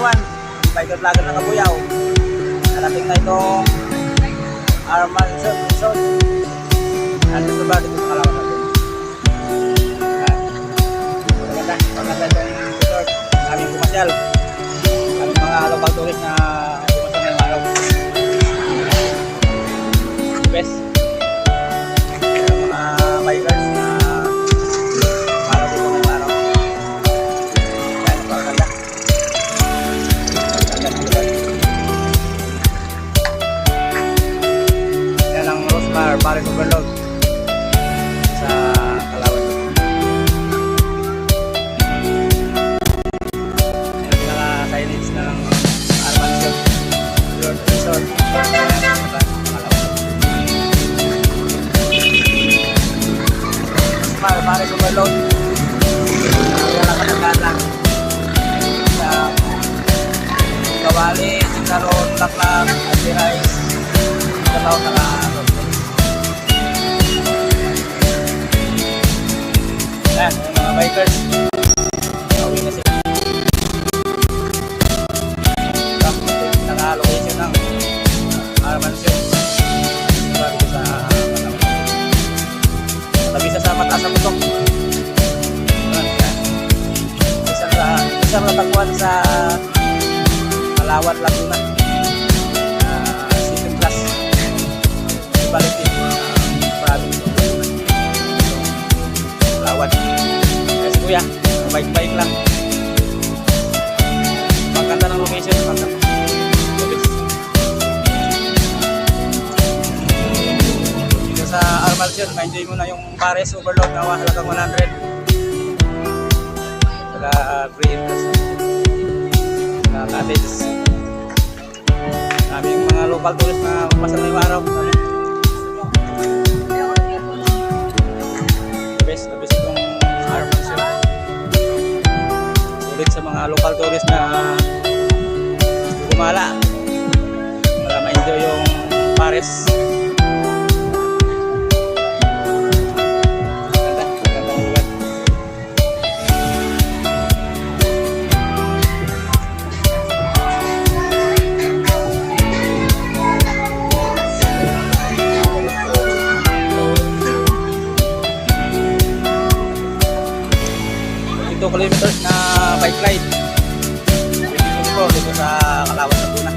2021. Biker vlogger ng Kabuyaw. Narating na itong Arman Resort. Nandito ba dito sa Kalawan natin? Maganda itong resort. Aming pumasyal. Aming mga local tourist na pumasyal ngayong araw. Best. Mga bikers na para dito ngayong araw. Kaya napakaganda. Yan ang Rosmar Paris Overload sa Kalawan. Yan ang pinaka-signage ng Arman Resort. Rosmar Paris Overload. Yan ang katandaan lang. Sa Kawali, Singkaron, Laklang, Atirais, sa taon na yan, yung mga bikers nauwi na sila. Naka-location ng Arman Resort dito sa tabi sa mataas na putok. Isang natagpuan sa Kalawan, Laguna, City Plus Municipality, province of Laguna, Kalawan. Kaya si Kuya, bike-bike lang. Maganda ng location, maganda. Dito sa Arman Resort, ma-enjoy mo na yung Paris Overload na halagang 100. Saka free interest. Cottage. Kami yung mga local tourist na pumasok ngayong araw. The best itong Arman Resort. Sulit sa mga local tourist na gumala para ma-enjoy yung Paris. Kilometers na bike ride dito sa Kalawan, Laguna.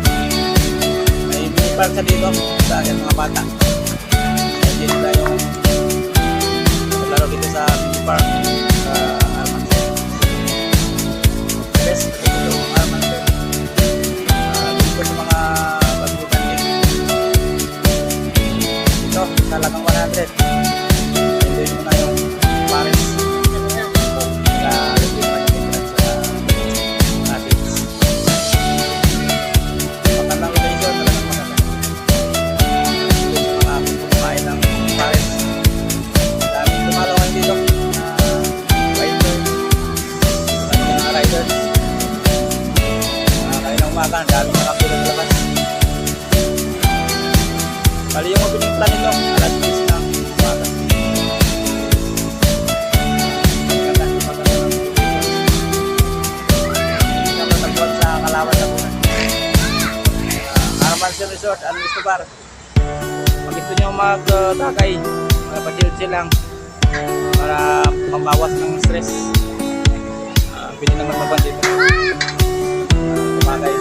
May mini park sa dito sa mga bata. Dito na yung laro dito sa mini park sa Arman Resort. Best dito yung Arman Resort. Dito sa mga bagutan dito talagang 100. Enjoy mo na yung Paris. Ang dami mga kapila sa labas. Bali yung opening plan nito, alas 10 ng umaga. Natagpuan sa Kalawan, Laguna. Arman Resort, An Escobar. Pag gusto nyo mag-takay, pa-chill-chill lang para pambawas ng stress. Pwede naman maban dito. Kumagay.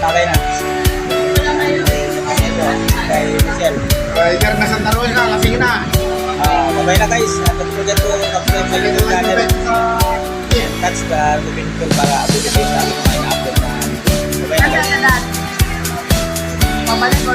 Matagay na. Kay Michelle. Rider na Santa Rosa, lasing na. Babay na guys. Don't forget to subscribe sa YouTube channel. And touch the notification para update kayo sa mga ina-upload na. Babay na guys. Pabalik ko